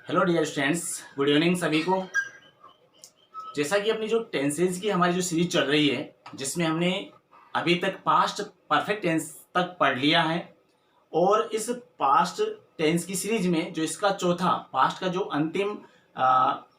Hello dear students, good evening सभी को। जैसा कि अपनी जो टेंसेज की हमारी जो सीरीज चल रही है, जिसमें हमने अभी तक पास्ट परफेक्ट टेंस तक पढ़ लिया है, और इस पास्ट टेंस की सीरीज में जो इसका चौथा पास्ट का जो अंतिम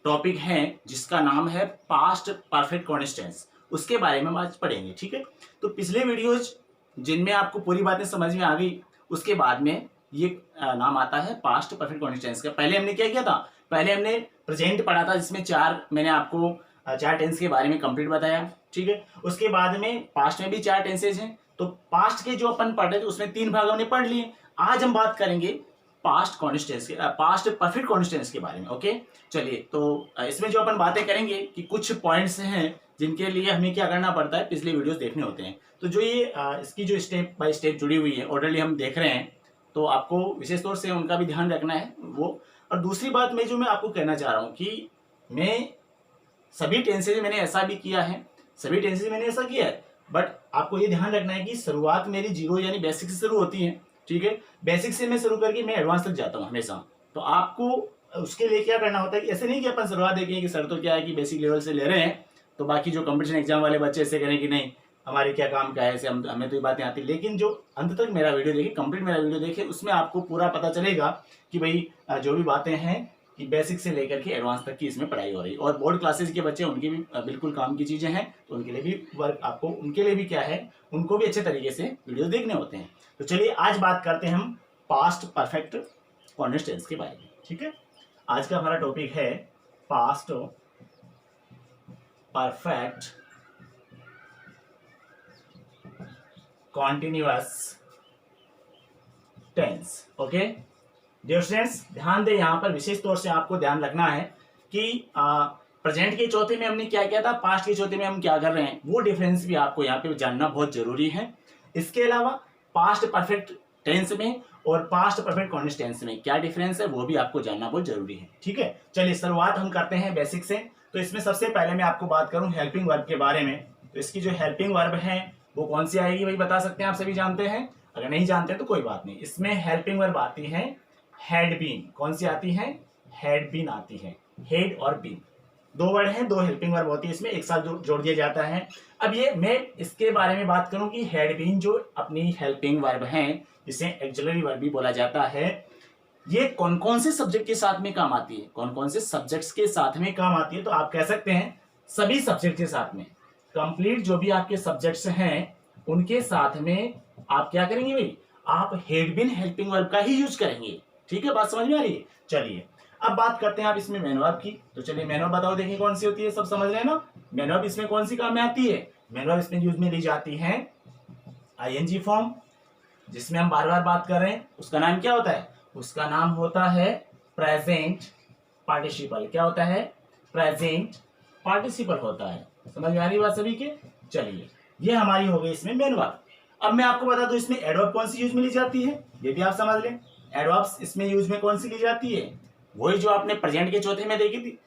टॉपिक है, जिसका नाम है पास्ट परफेक्ट कॉन्स्टेंस, उसके बारे में हम आज पढ़ेंगे। ठीक है, तो पिछले वीडियोज जिनमें आपको पूरी बातें समझ में आ गई, उसके बाद में ये नाम आता है पास्ट परफेक्ट कॉन्स्टेंस का। पहले हमने क्या किया था, पहले हमने प्रेजेंट पढ़ा था, जिसमें मैंने आपको चार टेंस के बारे में कंप्लीट बताया। ठीक है, उसके बाद में पास्ट में भी चार टेंसेज हैं, तो पास्ट के जो अपन पढ़ रहे थे उसमें तीन भाग हमने पढ़ लिए। आज हम बात करेंगे पास्ट कॉन्स्टेंस के, पास्ट परफेक्ट कॉन्स्टेंस के बारे में। ओके, चलिए, तो इसमें जो अपन बातें करेंगे कि कुछ पॉइंट्स हैं जिनके लिए हमें क्या करना पड़ता है, पिछले वीडियोस देखने होते हैं। तो जो ये इसकी जो स्टेप बाय स्टेप जुड़ी हुई है, ऑर्डरली हम देख रहे हैं, तो आपको विशेष तौर से उनका भी ध्यान रखना है वो। और दूसरी बात जो मैं आपको कहना चाह रहा हूँ कि मैं सभी टेंसेज मैंने ऐसा भी किया है, सभी टेंसेज मैंने ऐसा किया है, बट आपको ये ध्यान रखना है कि शुरुआत मेरी जीरो यानी बेसिक से शुरू होती है। ठीक है, बेसिक से मैं शुरू करके मैं एडवांस तक जाता हूँ हमेशा। तो आपको उसके लिए क्या करना होता है कि ऐसे नहीं कि अपन शुरुआत देखें कि सर तो क्या है कि बेसिक लेवल से ले रहे हैं, तो बाकी जो कंपटीशन एग्जाम वाले बच्चे ऐसे करें कि नहीं हमारे क्या काम का है, ऐसे हमें तो ये बातें आती। लेकिन जो अंत तक मेरा वीडियो देखे, कंप्लीट मेरा वीडियो देखे, उसमें आपको पूरा पता चलेगा कि भाई जो भी बातें हैं कि बेसिक से लेकर के एडवांस तक की इसमें पढ़ाई हो रही है। और बोर्ड क्लासेस के बच्चे, उनकी भी बिल्कुल काम की चीज़ें हैं, तो उनके लिए भी वर्क आपको, उनके लिए भी क्या है, उनको भी अच्छे तरीके से वीडियो देखने होते हैं। तो चलिए आज बात करते हैं हम पास्ट परफेक्ट कॉन्स्टेंस के बारे में। ठीक है, आज का हमारा टॉपिक है past perfect continuous tense. Okay dear students, ध्यान दें, यहाँ पर विशेष तौर से आपको ध्यान रखना है कि प्रेजेंट के चौथे में हमने क्या किया था, पास्ट के चौथे में हम क्या कर रहे हैं, वो डिफरेंस भी आपको यहाँ पे जानना बहुत जरूरी है। इसके अलावा पास्ट परफेक्ट टेंस में और पास्ट परफेक्ट कॉन्टिन्यूअस टेंस में क्या डिफरेंस है, वो भी आपको जानना बहुत जरूरी है। ठीक है, चलिए शुरुआत हम करते हैं बेसिक से। तो इसमें सबसे पहले मैं आपको बात करूं हेल्पिंग वर्ब के बारे में। तो इसकी जो हेल्पिंग वर्ब है वो कौन सी आएगी, भाई बता सकते हैं, आप सभी जानते हैं। अगर नहीं जानते तो कोई बात नहीं। इसमें हेल्पिंग वर्ब आती है हैड बीन। कौन सी आती है, हैड बीन आती है। हेड और बीन दो वर्ड हैं, दो हेल्पिंग वर्ब होती है, इसमें एक साथ जोड़ दिया जाता है। अब ये मैं इसके बारे में बात करूं कि हैड बीन जो अपनी हेल्पिंग वर्ब है, जिसे एक्सिलरी वर्ब भी बोला जाता है, ये कौन कौन से सब्जेक्ट के साथ में काम आती है, कौन कौन से सब्जेक्ट्स के साथ में काम आती है। तो आप कह सकते हैं सभी सब्जेक्ट के साथ में, कंप्लीट जो भी आपके सब्जेक्ट्स हैं उनके साथ में आप क्या करेंगे भाई, आप हैड बीन हेल्पिंग वर्ब का ही यूज करेंगे। ठीक है, बात समझ में आ रही है। चलिए अब बात करते हैं आप इसमें मैन वर्ब की। तो चलिए मैन वर्ब बताओ, देखिए कौन सी होती है, सब समझ रहे हैं ना। मैन वर्ब इसमें कौन सी काम में आती है, मैन वर्ब इसमें यूज में ली जाती है आईएनजी फॉर्म, जिसमें हम बार बार बात कर रहे हैं, उसका नाम क्या होता है, उसका नाम होता है प्रेजेंट पार्टिसिपल। क्या होता है, प्रेजेंट पार्टिसिपल होता है। समझ में आ रही बात सभी के। चलिए ये हमारी हो गई इसमें मेन वर्ब। अब मैं आपको बता दूं इसमें एडवर्ब कौन सी यूज में ली जाती है, ये भी आप समझ लें। एडवर्ब्स इसमें यूज में कौन सी ली जाती है, वही जो आपने प्रेजेंट के चौथे में देखी थी।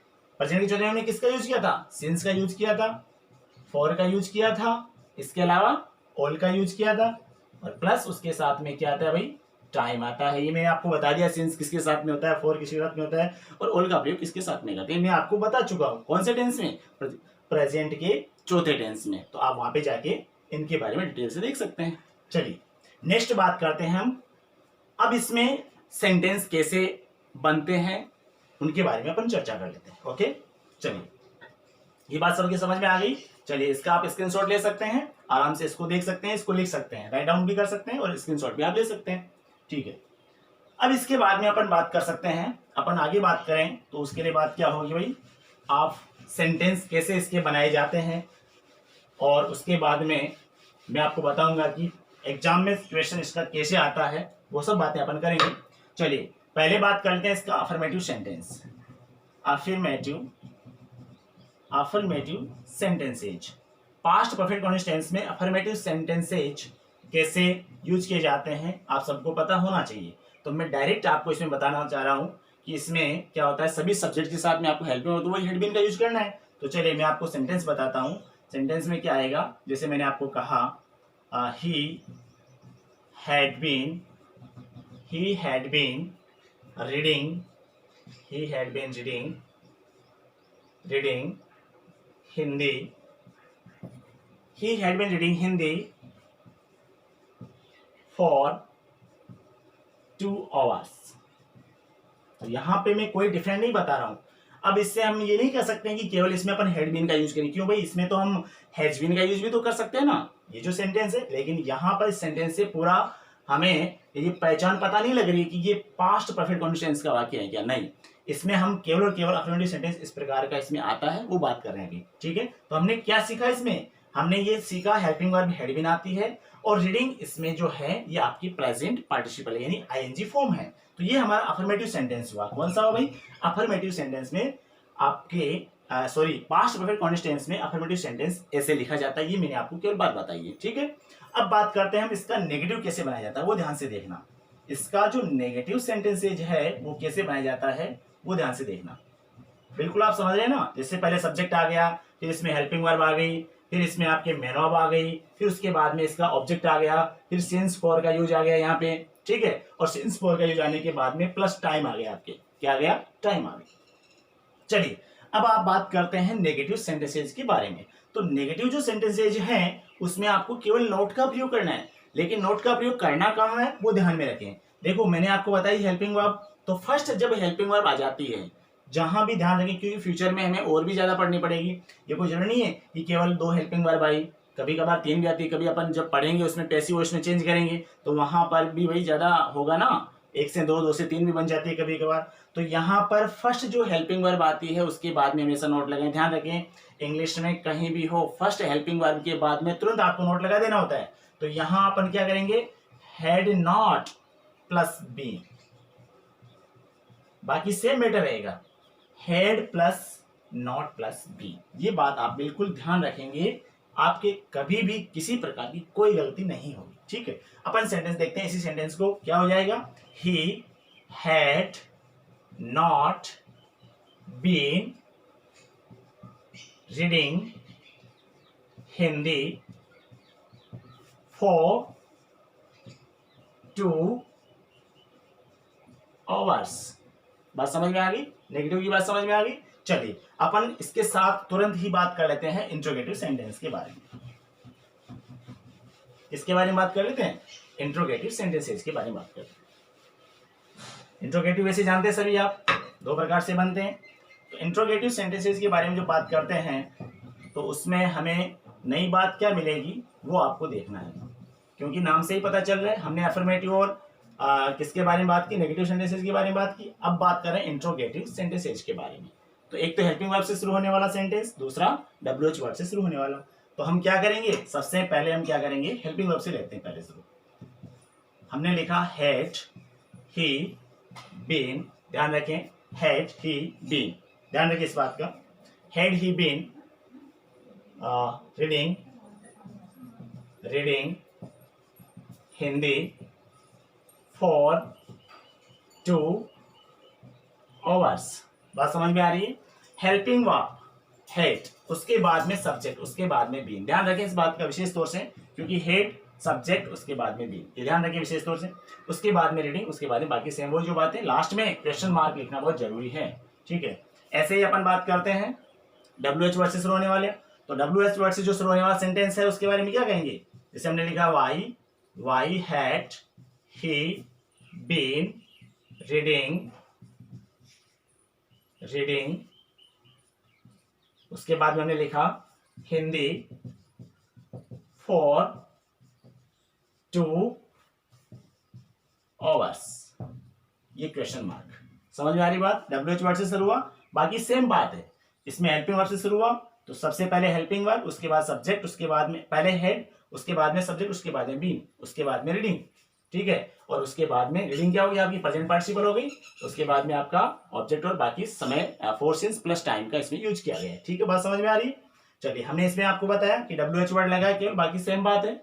प्रेजेंट के चौथे में हमने किसका यूज किया था, सिंस का यूज किया था, फॉर का यूज किया था, इसके अलावा ऑल का यूज किया था, और प्लस उसके साथ में क्या आता है भाई, टाइम आता है। ये मैंने आपको बता दिया, सिंस किसके साथ में होता है, फॉर किसके साथ में होता है, और ऑल का प्रयोग किसके साथ में करते हैं, मैं आपको बता चुका हूं। कौन से टेंस में, प्रेजेंट के चौथे टेंस में। तो आप वहां पे जाके इनके बारे में डिटेल से देख सकते हैं। चलिए नेक्स्ट बात करते हैं हम। अब इसमें सेंटेंस कैसे बनते हैं उनके बारे में अपन चर्चा कर लेते हैं। ओके चलिए, ये बात सबके समझ में आ गई। चलिए इसका आप स्क्रीनशॉट ले सकते हैं, आराम से इसको देख सकते हैं, इसको लिख सकते हैं, राइट डाउन भी कर सकते हैं, और स्क्रीनशॉट भी आप ले सकते हैं। ठीक है, अब इसके बाद में अपन बात कर सकते हैं, अपन आगे बात करें तो उसके लिए बात क्या होगी भाई, आप सेंटेंस कैसे इसके बनाए जाते हैं, और उसके बाद में मैं आपको बताऊंगा कि एग्जाम में क्वेश्चन इसका कैसे आता है, वो सब बातें अपन करेंगे। चलिए पहले बात करते हैं इसका affirmative sentence. Affirmative sentences, past perfect continuous tense में अफर्मेटिव सेंटेंसेज कैसे यूज किए जाते हैं आप सबको पता होना चाहिए। तो मैं डायरेक्ट आपको इसमें बताना चाह रहा हूं कि इसमें क्या होता है, सभी सब्जेक्ट के साथ में आपको हेल्प में हो तो वही हेड बीन का यूज करना है। तो चलिए मैं आपको सेंटेंस बताता हूं। सेंटेंस में क्या आएगा, जैसे मैंने आपको कहा he had been reading he had been reading Hindi. He had been reading Hindi for 2 hours. तो यहाँ पे मैं कोई डिफरेंट नहीं बता रहा हूं। अब इससे हम ये नहीं कह सकते हैं कि केवल इसमें अपन हैड बीन का यूज करें, क्यों भाई, इसमें तो हम हैज बीन का यूज भी तो कर सकते हैं ना, ये जो सेंटेंस है। लेकिन यहाँ पर इस सेंटेंस से पूरा हमें ये पहचान पता नहीं लग रही कि ये पास्ट परफेक्ट कंटीन्यूअस का वाक्य है क्या, नहीं। इसमें हम केवल और केवल अफर्मेटिव सेंटेंस इस प्रकार का इसमें आता है वो बात कर रहे हैं अभी, ठीक है। तो हमने क्या सीखा इसमें, हमने ये सीखा हेल्पिंग वर्ब हैड बीन आती है, और रीडिंग इसमें जो है ये आपकी प्रेजेंट पार्टिसिपल यानी आईएनजी फॉर्म है। तो ये हमारा अफर्मेटिव सेंटेंस हुआ। कौन सा हुआ भाई, अफर्मेटिव सेंटेंस में आपके पास्ट परफेक्ट कंटीन्यूअस में अफर्मेटिव सेंटेंस ऐसे लिखा जाता है। ये मैंने आपको केवल बात बताई है, ठीक है। अब बात करते हैं हम इसका नेगेटिव कैसे बनाया जाता है, वो ध्यान से देखना। इसका जो नेगेटिव सेंटेंसेज है वो कैसे बनाया जाता है वो ध्यान से देखना। बिल्कुल आप समझ रहे हैं ना, जैसे पहले सब्जेक्ट आ गया, फिर इसमें हेल्पिंग वर्ब आ गई, फिर इसमें आपके मेन वर्ब आ गई, फिर उसके बाद में इसका ऑब्जेक्ट आ गया, फिर सिंस फॉर का यूज आ गया यहाँ पे, ठीक है। और सिंस फॉर का यूज आने के बाद में प्लस टाइम आ गया, आपके क्या आ गया, टाइम आ गया। चलिए अब आप बात करते हैं नेगेटिव सेंटेंसेज के बारे में। तो नेगेटिव जो सेंटेंसेज हैं उसमें आपको केवल नोट का प्रयोग करना है, लेकिन नोट का प्रयोग करना कहाँ है वो ध्यान में रखें। देखो मैंने आपको बताई हेल्पिंग वर्ब, तो फर्स्ट जब हेल्पिंग वर्ब आ जाती है, जहां भी ध्यान रखें क्योंकि फ्यूचर में हमें और भी ज्यादा पढ़नी पड़ेगी। ये कोई जरूरी नहीं है कि केवल 2 हेल्पिंग वर्ब आई, कभी कभार 3 भी आती है। कभी अपन जब पढ़ेंगे उसमें पैसिव वॉइस में चेंज करेंगे तो वहां पर भी वही ज्यादा होगा ना, 1 से 2, 2 से 3 भी बन जाती है कभी कभार। तो यहाँ पर फर्स्ट जो हेल्पिंग वर्ब आती है उसके बाद में हमेशा नोट लगाएं। ध्यान रखें इंग्लिश में कहीं भी हो फर्स्ट हेल्पिंग वर्ब के बाद में तुरंत आपको नोट लगा देना होता है। तो यहाँ अपन क्या करेंगे, हैड नॉट प्लस बी, बाकी सेम मैटर रहेगा, had plus not plus be. ये बात आप बिल्कुल ध्यान रखेंगे, आपके कभी भी किसी प्रकार की कोई गलती नहीं होगी, ठीक है। अपन सेंटेंस देखते हैं, इसी सेंटेंस को क्या हो जाएगा, he had not been reading Hindi for 2 hours। बात समझ में आ गई, नेगेटिव की बात समझ में आ गई। चलिए अपन इसके साथ तुरंत ही बात कर लेते हैं इंट्रोगेटिव सेंटेंस के बारे में। इसके बारे में बात कर लेते हैं, इंट्रोगेटिव सेंटेंसेस के बारे में बात करते हैं। इंट्रोगेटिव वैसे जानते हैं सभी आप, 2 प्रकार से बनते हैं। तो इंट्रोगेटिव सेंटेंसेस के बारे में जो बात करते हैं तो उसमें हमें नई बात क्या मिलेगी वो आपको देखना है, क्योंकि नाम से ही पता चल रहा है हमने अफर्मेटिव और किसके बारे में बात की, नेगेटिव सेंटेंसेस के बारे में बात की। अब बात कर रहे हैं इंट्रोगेटिव सेंटेंसेस के बारे में। तो एक तो हेल्पिंग वर्ब से शुरू होने वाला सेंटेंस, दूसरा WH वर्ड से शुरू होने वाला। तो हम क्या करेंगे, सबसे पहले हम क्या करेंगे, हेल्पिंग वर्ब से लेते हैं पहले शुरू। हमने लिखा हैड ही बीन, ध्यान रखें हैड ही बीन, ध्यान रखें इस बात का, had he been reading Hindi for 2 hours। बात समझ में आ रही है। हेल्पिंग वर्ब हेड, उसके बाद में सब्जेक्ट, उसके बाद में बीन। ध्यान रखें इस बात का विशेष तौर से, क्योंकि हेड सब्जेक्ट उसके बाद में बीन, ये ध्यान रखें विशेष तौर से। उसके बाद में रीडिंग, उसके बाद में बाकी सेम वो जो बातें, लास्ट में क्वेश्चन मार्क लिखना बहुत जरूरी है, ठीक है। ऐसे ही अपन बात करते हैं WH वर्ड से शुरू होने वाले। तो WH वर्ड से जो शुरू होने वाला सेंटेंस है उसके बारे में क्या कहेंगे, जैसे हमने लिखा why had he been reading, उसके बाद में हमने लिखा हिंदी फॉर 2 hours, ये क्वेश्चन मार्क। समझ में आ रही बात, WH वर्ड से शुरू हुआ, बाकी सेम बात है। इसमें हेल्पिंग वर्ब से शुरू हुआ तो सबसे पहले हेल्पिंग वर्ब, उसके बाद सब्जेक्ट, उसके बाद में पहले हेड, उसके बाद में सब्जेक्ट, उसके बाद में बीन, उसके बाद में रीडिंग, ठीक है। और उसके बाद में रीडिंग क्या होगी आपकी, प्रेजेंट पार्टिसिपल हो गई। उसके बाद में आपका ऑब्जेक्ट और बाकी समय फोर सिंस प्लस टाइम का इसमें यूज किया गया है, ठीक है। बात समझ में आ रही है। चलिए हमने इसमें आपको बताया कि WH वर्ड लगा है केवल, बाकी सेम बात है,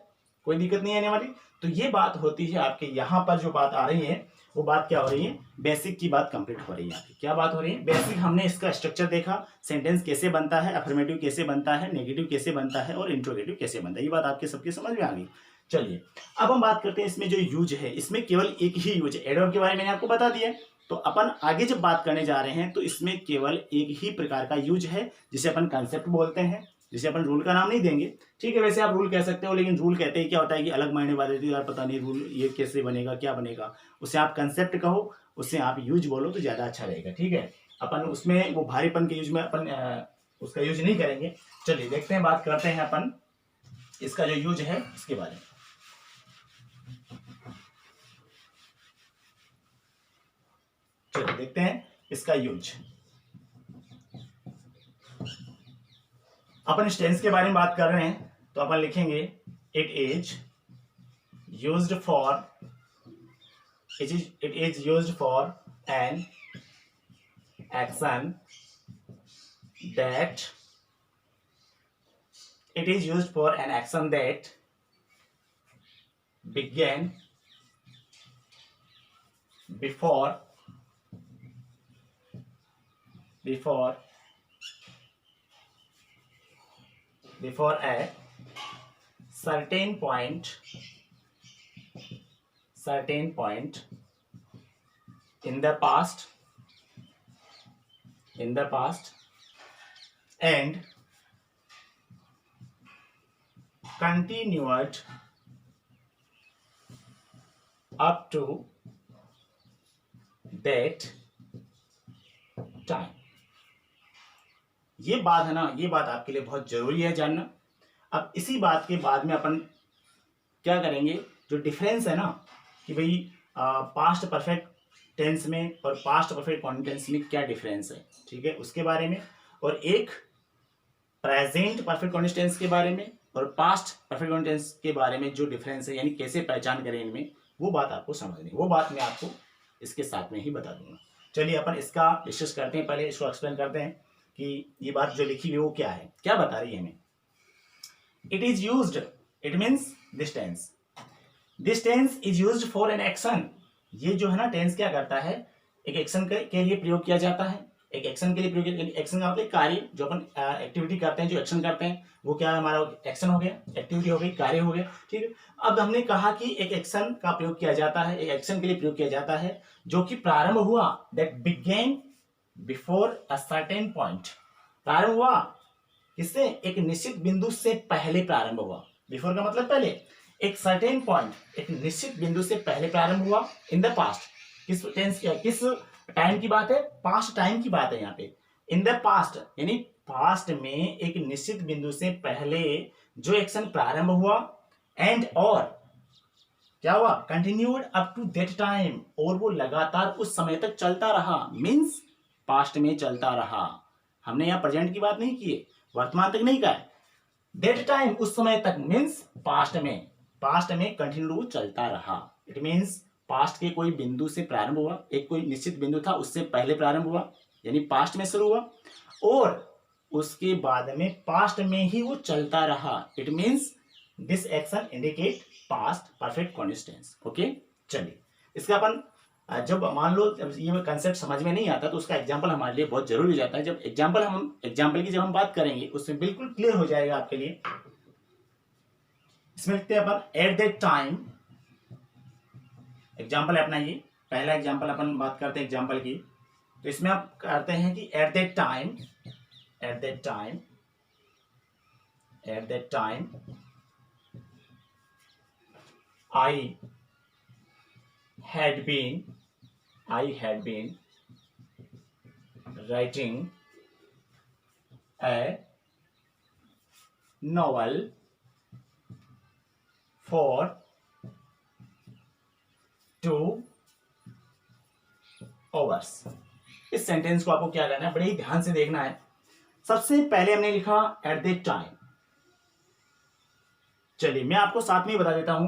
कोई दिक्कत नहीं आने वाली। तो ये बात होती है आपके यहाँ पर जो बात आ रही है वो बात क्या हो रही है, बेसिक की बात कंप्लीट हो रही है आपकी। क्या बात हो रही है, बेसिक। हमने इसका स्ट्रक्चर देखा, सेंटेंस कैसे बनता है, अफर्मेटिव कैसे बनता है, नेगेटिव कैसे बनता है और इंट्रोगेटिव कैसे बनता है, ये बात आपके सबके समझ में आ गई। चलिए अब हम बात करते हैं इसमें जो यूज है, इसमें केवल एक ही यूज है। एडवर्ब के बारे में मैंने आपको बता दिया, तो अपन आगे जब बात करने जा रहे हैं तो इसमें केवल एक ही प्रकार का यूज है जिसे अपन कंसेप्ट बोलते हैं, जिसे अपन रूल का नाम नहीं देंगे। ठीक है, वैसे आप रूल कह सकते हो, लेकिन रूल कहते ही क्या होता है कि अलग मायने वाले थे यार, पता नहीं रूल ये कैसे बनेगा, क्या बनेगा। उसे आप कंसेप्ट कहो, उसे आप यूज बोलो तो ज्यादा अच्छा रहेगा। ठीक है, अपन उसमें वो भारीपन के यूज में अपन उसका यूज नहीं करेंगे। चलिए देखते हैं, बात करते हैं अपन इसका जो यूज है इसके बारे में। चलिए देखते हैं इसका यूज। अपन टेंस के बारे में बात कर रहे हैं तो अपन लिखेंगे it is used for an action that began before a certain point in the past and continued up to that time। ये बात है ना, ये बात आपके लिए बहुत जरूरी है जानना। अब इसी बात के बाद में अपन क्या करेंगे, जो डिफरेंस है ना कि भाई पास्ट परफेक्ट टेंस में और पास्ट परफेक्ट कॉन्टिन्यूस टेंस में क्या डिफरेंस है, ठीक है, उसके बारे में, और एक प्रेजेंट परफेक्ट कॉन्टिन्यूस टेंस के बारे में और पास्ट परफेक्ट कॉन्टिन्यूस टेंस के बारे में जो डिफरेंस है, यानी कैसे पहचान करें इनमें, वो बात आपको समझनी, वो बात मैं आपको इसके साथ में ही बता दूंगा। चलिए अपन इसका डिस्कस करते हैं, पहले इसको एक्सप्लेन करते हैं कि ये बात जो लिखी हुई वो क्या है, क्या बता रही है हमें। It is used, it means this tense is used for an action. ये जो है ना टेंस क्या करता है, एक एक्शन के लिए प्रयोग किया जाता है, एक एक्शन के लिए प्रयोग, एक्शन का मतलब कार्य, जो अपन एक्टिविटी करते हैं, जो एक्शन करते हैं वो क्या है, हमारा एक्शन हो गया, एक्टिविटी हो गई, कार्य हो गया। ठीक है, अब हमने कहा कि एक एक्शन का प्रयोग किया जाता है, एक एक्शन के लिए प्रयोग किया जाता है जो कि प्रारंभ हुआ, that began before a certain point. प्रारंभ हुआ किससे, एक निश्चित बिंदु से पहले प्रारंभ हुआ। बिफोर का मतलब पहले, एक सर्टेन पॉइंट, एक निश्चित बिंदु से पहले प्रारंभ हुआ इन द पास्ट। किस टेंस, किस टाइम की बात है, पास्ट टाइम की बात है यहाँ पे। इन द पास्ट यानी पास्ट में एक निश्चित बिंदु से पहले जो एक्शन प्रारंभ हुआ, एंड और क्या हुआ, continued up to that time, और वो लगातार उस समय तक चलता रहा, मीन्स पास्ट में चलता रहा। हमने यहाँ प्रेजेंट की बात नहीं की है, वर्तमान तक नहीं कहा है, दैट टाइम उस समय तक, मीन्स पास्ट में कंटिन्यू चलता रहा। इट मीन्स पास्ट के कोई बिंदु से प्रारंभ हुआ, एक कोई निश्चित बिंदु था उससे पहले प्रारंभ हुआ, यानी पास्ट में शुरू हुआ, और उसके बाद में पास्ट में ही वो चलता रहा। It means this action indicate past perfect continuous tense. Okay, चलिए इसका अपन जब मान लो जब ये कंसेप्ट समझ में नहीं आता तो उसका एग्जांपल हमारे लिए बहुत जरूरी हो जाता है। जब एग्जांपल की जब हम बात करेंगे उसमें बिल्कुल क्लियर हो जाएगा आपके लिए। इसमें लिखते हैं अपन एट दैट टाइम, एग्जांपल है अपना ये पहला एग्जांपल, अपन बात करते हैं एग्जांपल की, तो इसमें आप करते हैं कि eight that time I had been writing a novel for 2 hours। इस सेंटेंस को आपको क्या करना है, बड़े ही ध्यान से देखना है। सबसे पहले हमने लिखा एट दैट टाइम। चलिए मैं आपको साथ में ही बता देता हूं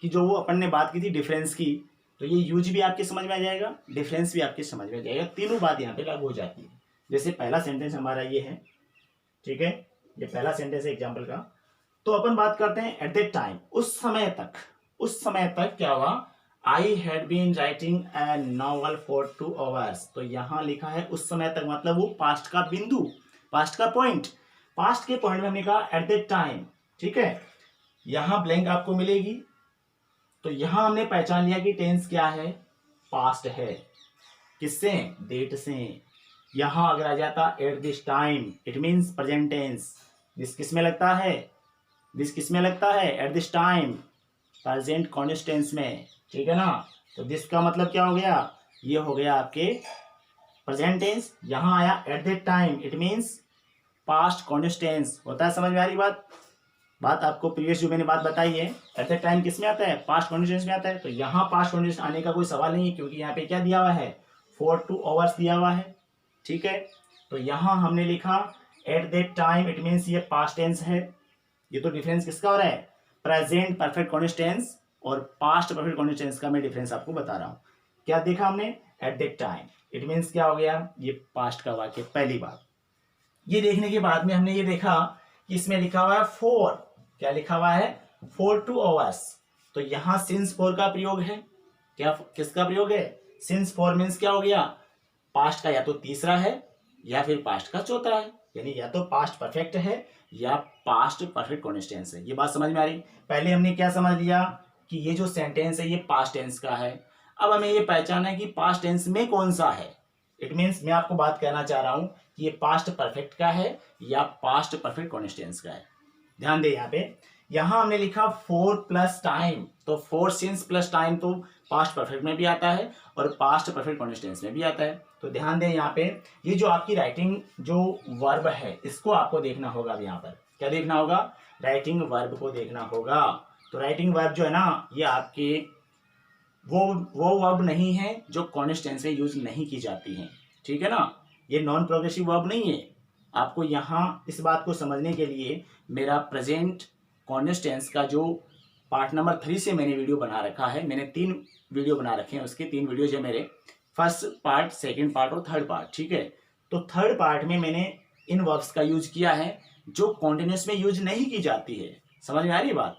कि जो वो अपन ने बात की थी डिफरेंस की, तो ये यूज भी आपके समझ में आ जाएगा, डिफरेंस भी आपके समझ में आ जाएगा, तीनों बात यहाँ पे लागू हो जाती है। जैसे पहला सेंटेंस हमारा ये है, ठीक है, ये पहला सेंटेंस है एग्जाम्पल का। तो अपन बात करते हैं एट दैट टाइम, उस समय तक क्या हुआ, I had been writing a novel for 2 hours। तो यहां लिखा है उस समय तक, मतलब वो पास्ट का बिंदु, पास्ट का पॉइंट, पास्ट के पॉइंट में हमने कहा एट दैट टाइम। ठीक है, यहां ब्लैंक आपको मिलेगी, तो यहां हमने पहचान लिया कि टेंस क्या है, पास्ट है। किससे? डेट से। यहाँ अगर आ जाता at this time, it means present tense. This किस में लगता है? दिस किस में लगता है? At this time, present continuous tense में, ठीक है ना। तो दिस का मतलब क्या हो गया? ये हो गया आपके प्रेजेंट टेंस। यहाँ आया at that time, it means past continuous tense. होता है समझ में आ रही बात आपको प्रीवियस जो मैंने बात बताई है, एट दैट टाइम किस में आता है? पास्ट कॉन्टिन्यूअस टेंस में आता है। तो यहाँ पास्ट कॉन्टिन्यूअस आने का कोई सवाल नहीं है, क्योंकि यहाँ पे क्या दिया हुआ है? 4 to hours दिया हुआ है, ठीक है। तो यहाँ हमने लिखा eight that time, it means ये पास्ट टेंस है। ये तो डिफरेंस किसका हो रहा है? प्रेजेंट परफेक्ट कॉन्टिन्यूअस टेंस और पास्ट परफेक्ट कॉन्टिन्यूअस टेंस का मैं डिफरेंस आपको बता रहा हूँ। क्या देखा हमने? Eight that time, it means क्या हो गया? ये पास्ट का वाक्य, पहली बात। ये देखने के बाद में हमने ये देखा कि इसमें लिखा हुआ है 4, क्या लिखा हुआ है? 4 to hours। तो यहाँ सिंस 4 का प्रयोग है। क्या किसका प्रयोग है? सिंस 4 मीन्स क्या हो गया? पास्ट का या तो तीसरा है या फिर पास्ट का चौथा है, यानी या तो पास्ट परफेक्ट है या पास्ट परफेक्ट कॉन्टिन्यूअस टेंस है। ये बात समझ में आ रही? पहले हमने क्या समझ लिया कि ये जो सेंटेंस है ये पास्ट टेंस का है। अब हमें ये पहचाना है कि पास्ट टेंस में कौन सा है। इट मीन्स मैं आपको बात कहना चाह रहा हूं कि ये पास्ट परफेक्ट का है या पास्ट परफेक्ट कॉन्टिन्यूअस टेंस का है। ध्यान दे यहाँ पे, यहाँ हमने लिखा 4 प्लस टाइम। तो 4 सिंस प्लस टाइम तो पास्ट परफेक्ट में भी आता है और पास्ट परफेक्ट कॉन्टिन्यूअस टेंस में भी आता है। तो ध्यान दें यहाँ पे, ये जो आपकी राइटिंग जो वर्ब है इसको आपको देखना होगा। अब यहाँ पर क्या देखना होगा? राइटिंग वर्ब को देखना होगा। तो राइटिंग वर्ब जो है ना, ये आपके वो वर्ब नहीं है जो कॉन्टिन्यूअस टेंस में यूज नहीं की जाती है, ठीक है ना। ये नॉन प्रोग्रेसिव वर्ब नहीं है। आपको यहाँ इस बात को समझने के लिए मेरा प्रेजेंट कॉन्टिन्यूअस टेंस का जो पार्ट नंबर 3 से मैंने वीडियो बना रखा है, मैंने 3 वीडियो बना रखे हैं, उसके 3 वीडियो जो मेरे फर्स्ट पार्ट, सेकंड पार्ट और थर्ड पार्ट, ठीक है। तो थर्ड पार्ट में मैंने इन वर्ब्स का यूज किया है जो कॉन्टिन्यूअस में यूज नहीं की जाती है। समझ में आ रही बात?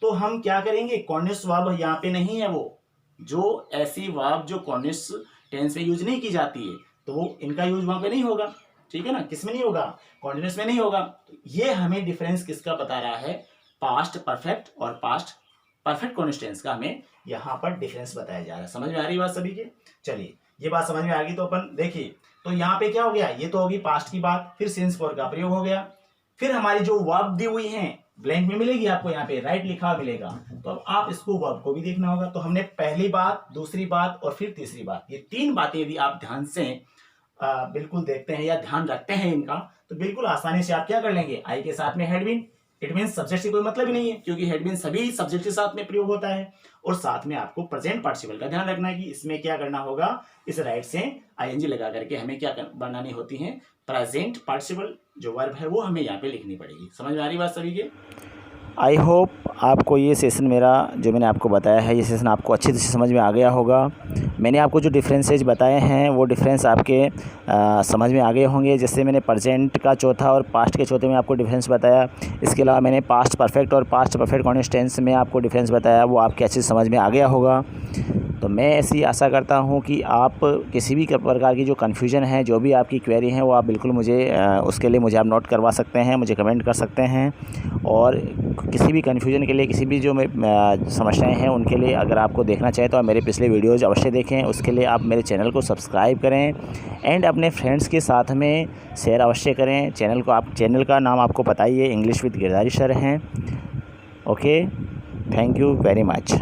तो हम क्या करेंगे? कॉन्टिन्यूअस वर्ब यहाँ पे नहीं है, वो जो ऐसी वर्ब जो कॉन्टिन्यूअस टेंस में यूज नहीं की जाती है, तो वो इनका यूज वहां पे नहीं होगा, ठीक है ना। किस में नहीं होगा? कॉन्टिन्यूअस में नहीं होगा। तो ये हमें डिफरेंस किसका बता रहा है? पास्ट परफेक्ट और पास्ट परफेक्ट कॉन्टिन्यूअस टेंस का हमें यहाँ पर डिफरेंस बताया जा रहा है। समझ में आ रही बात सभी के? चलिए, ये बात समझ में आ गई तो अपन देखिए, तो यहाँ पे क्या हो गया? ये तो होगी पास्ट की बात, फिर सिंस 4 का प्रयोग हो गया, फिर हमारी जो वर्ब दी हुई है ब्लैंक में मिलेगी आपको, यहाँ पे राइट लिखा मिलेगा। तो अब आप इसको वर्ब को भी देखना होगा। तो हमने पहली बात, दूसरी बात और फिर तीसरी बात, ये 3 बातें यदि आप ध्यान से बिल्कुल देखते हैं या ध्यान रखते हैं इनका, तो बिल्कुल आसानी से आप क्या कर लेंगे? आई के साथ में हेडविन, इट मीन सब्जेक्ट से कोई मतलब ही नहीं है, क्योंकि हेडविन सभी सब्जेक्ट के साथ में प्रयोग होता है। और साथ में आपको प्रेजेंट पार्टिसिपल का ध्यान रखना है कि इसमें क्या करना होगा? इस राइट से आईएनजी लगा करके हमें क्या बनानी होती है? प्रेजेंट पार्टिसिपल जो वर्ब है वो हमें यहाँ पे लिखनी पड़ेगी। समझ में आ रही बात सभी के? आई होप आपको ये सेशन मेरा जो मैंने आपको बताया है, ये सेशन आपको अच्छे से समझ में आ गया होगा। मैंने आपको जो डिफरेंसेज बताए हैं वो डिफरेंस आपके समझ में आ गए होंगे। जैसे मैंने प्रेजेंट का चौथा और पास्ट के चौथे में आपको डिफरेंस बताया। इसके अलावा मैंने पास्ट परफेक्ट और पास्ट परफेक्ट कॉन्टिन्यूअस टेंस में आपको डिफरेंस बताया, वो आपके अच्छे से समझ में आ गया होगा। तो मैं ऐसी आशा करता हूं कि आप किसी भी प्रकार की जो कन्फ्यूजन है, जो भी आपकी क्वेरी है, वो आप बिल्कुल मुझे उसके लिए मुझे आप नोट करवा सकते हैं, मुझे कमेंट कर सकते हैं। और किसी भी कन्फ्यूजन के लिए, किसी भी जो समस्याएं हैं उनके लिए अगर आपको देखना चाहें तो आप मेरे पिछले वीडियोज़ अवश्य देखें। उसके लिए आप मेरे चैनल को सब्सक्राइब करें एंड अपने फ्रेंड्स के साथ में शेयर अवश्य करें। चैनल का नाम आपको पता ही है, इंग्लिश विद गिरधारी सर हैं। Okay, thank you very much.